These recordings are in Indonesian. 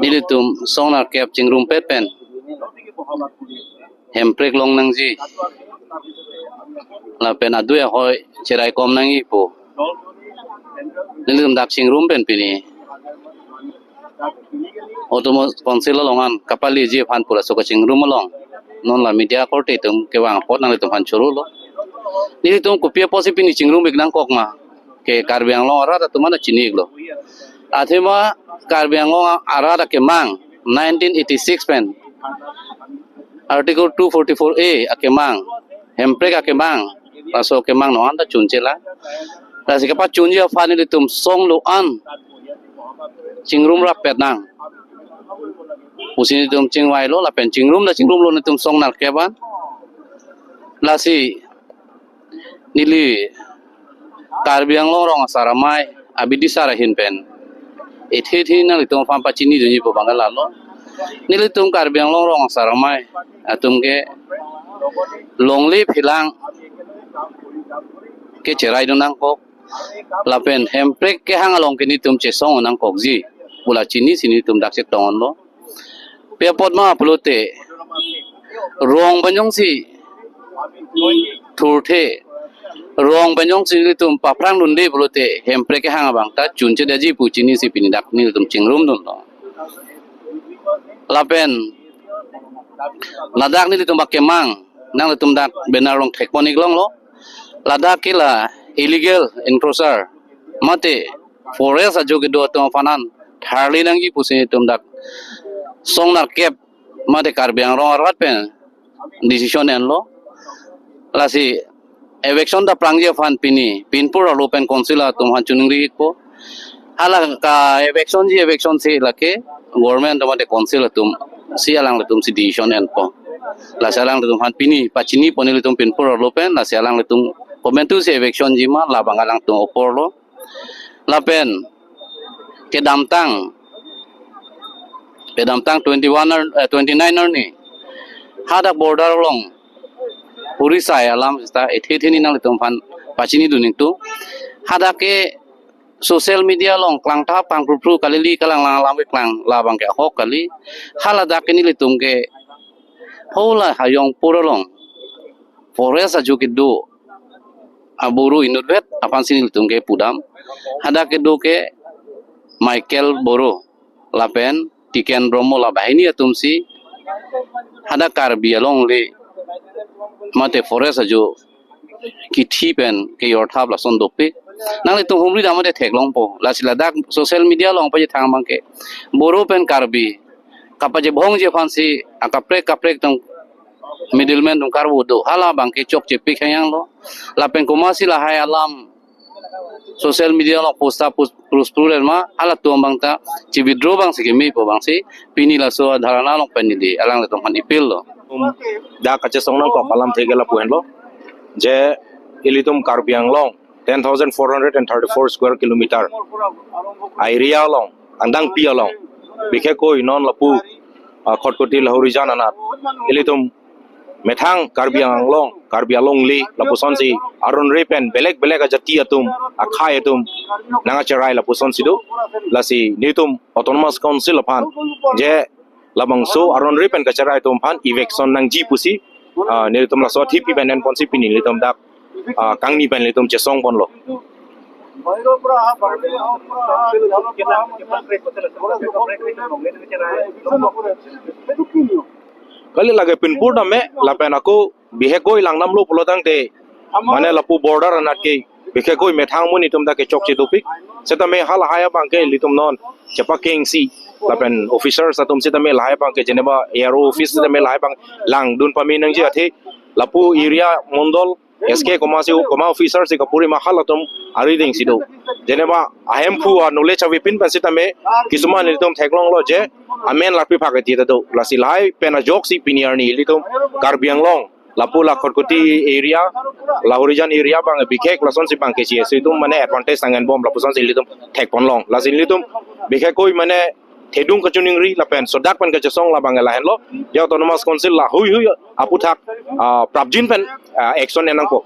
Dilitum sonar kep cingrum pen hemprek long nang ji la pen adu ya hoi cerai kom nang ipo dilitum dak cingrum pen pini otomo konsil longan kapali ji phan pura so cingrum long non la media korte tum ke wang pot nang litum phan churu lo dilitum kopia posi pini cingrum bek nang kok ma ke karbiang lo ora tu mana cinik lo athema karbiang lo ara ke mang 1986 pen Article 244A akemang hemprek akemang paso kemang no anda chunchela la sikapa chunja fani litum song lo an chingrum ra petnang usini tum chingwai lo la pen chingrum lo nitum song nar keban la si nili karbiang lo rong saramai abidi sarahin pen ethi na litum fam pachini dunyi po bangala lo nilitum karbiang long rong saramai atum ke longli philang ke cherai nang kok lapen hemprek ke hangalong ke nitum che song nang kok ji bula chini sini tum dak se ton lo pe pot ma plote rong banyong si thurthe rong banyong si nitum paprang lunde plote hemprek ke hangabang ta chunche daji pu chini si pini dak nitum chingrum dun lo lapen ladak ni litum bakemang nang litum dak benar long tekponik long lo ladak kila illegal encroacher mate forest ajo ke do to fanan tharli nang gi pusi tum dak song nar kep mate karbiang ro rat pen decision en lo lasi eviction da prangje fan pini pinpur lo pen konsila tum han chuning ri ko hala ka eviction si lake government mate konsil tum si alang tum si decision en po la salang tum han pini pachini ponil tum pinpur lo pen la salang tum komentu si eviction jima la bangalang tum opor lo la pen ke damtang 21 29 ni hadak border long purisai alam sta ethi nang tum fan pachini duning tu hadak ke social media long klang ta pang pru kalili kalang lang klang labang ke hok kali hala dakini litum ke hola hayong puro long forest aju ke do aburu inudvet apan sini litum ke pudam hada ke do ke Michael Boro lapen tiken bromo la bahini atum si hada karbi long le mate forest aju kithi pen ke yor thap la son dope nang le tum humri damade theklong po la sila dak social media long pa je thang bang ke boro pen karbi kapa je bhong je fansi akaprek tum middleman tum karbu do hala bang ke chok je pik hayang lo la pen komasi la hay alam social media long posta prulen ma hala tum bang ta chi withdraw bang se mi po bang si pini la so dharana long pen ni alang le tum han ipil lo da kache song nang ko kalam thegela puen lo je ilitum karbiang long 10,434 square kilometer area long andang pia long bikhe koi non lapu khotkoti lahorijan anat ilitum methang karbiang long li lapu sonsi arun repen belek ajati atum akhai atum nanga cherai lapu sonsi do lasi nitum autonomous council apan je labang so aron repen kacherai tum pan eviction nang ji pusi nitum la so thipi benen ponsi pini nitum dak kangni pen litum chesong pon lo kali lage pinpur na me lapen aku bihe koi langnam lo polotang te mane lapu border anat ke bihe koi methang mun itum da ke chok chi topik seta me hal haya bang ke litum non chepa keng si lapen officers atum seta me lahai bang ke jeneba aero office seta me lahai bang lang dun pami nang ji athe lapu area mondol SK koma officer si kapuri mahal atum ari ding sido jeneba ahem pu knowledge of pin pasita me kisuman litum theklong lo je amen lapi phagati ta do lasilai pena jok si piniar ni litum karbiang long lapu la khotkoti area lahorijan area bang bikhek lason si bang ke chi situm mane advantage sangan bom lapu son si litum thekpon long lasin litum bikhek koi mane thedung kachuning ri lapen sodak pen ka chasong la bang la hen lo ya autonomous council la hui apu thak prabjin pen action enang ko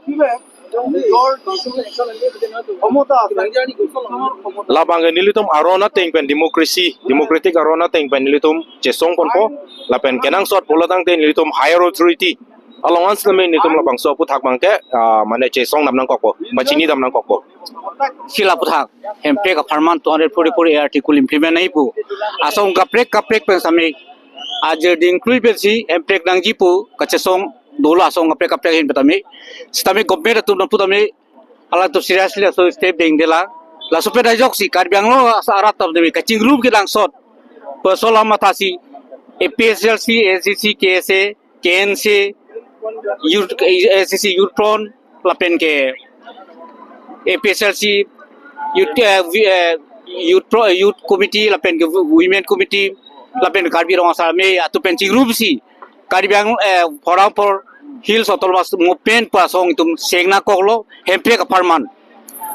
labang nilitum arona ting pen democratic arona ting pen nilitum chesong kon po lapen kenang sot polotang te nilitum higher authority alongan slame nilitum labang so puthak bangke mane chesong namnang kokpo bachini damnang kokpo sila puthak hempe ka farman 244 article implement nahi pu asong kaprek pen same आज इंक्लूड पेसी एम्प्रेक नंगी पु कचेसोंग दोलो असोंग काप्रेक हिन betami stame government tu nampu tami ala tu seriously so step ding dela la super dajok si karbianglo arat tam dewi kaching room ki langsot personal matasi APSLC ACC KSA KNC ACC Youthpron lapen ke APSLC youth committee lapen ke women committee lapen karbi rong asal me atu pencing room si karbiang forang por hills otol mas mopen pasong itum sengna koklo hemprek apartment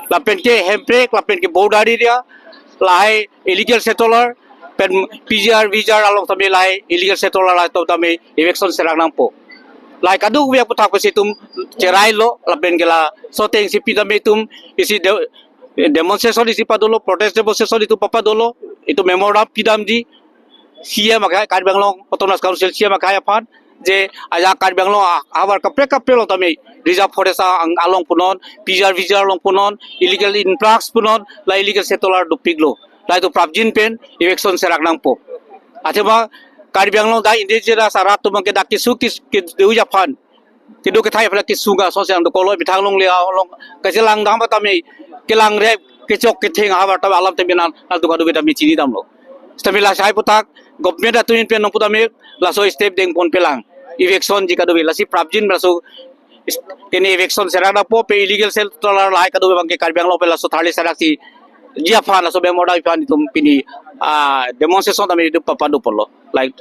lapen ke border area lai illegal settler pen PGR VJR along tame lai illegal settler lai to tame election serang nampo lai kadu wiak putak pasitum cerai lo lapen ke la soteng si pitame tum isi demonstration isi padolo protest demonstration itu papadolo itu memorandum pidam di sia makai Karbianglong Autonomous Council sia makai apa je aja Karbianglong abar kapre lo tami reserve forest along punon PGR along punon illegal influx punon la illegal settler do piglo la itu prabjin pen election serak nangpo atema Karbianglong da indigenous sarat to mangke da kisu ke deu japan tidu ke thai pala kisu ga so sang do kolo bitang long le long kajelang dam tami kelang re kecok ke theng abar ta alam teminan al du kadu beta mi chini damlo stamila sai putak government atuin pen nang putame laso step deng pon pelang election jika do lasi prabjin laso kene election serada po pe illegal sel tolar lai kadu bangke Karbianglong pe laso thali serasi jia fan laso be moda fan tum pini demonstration tame du papadu polo like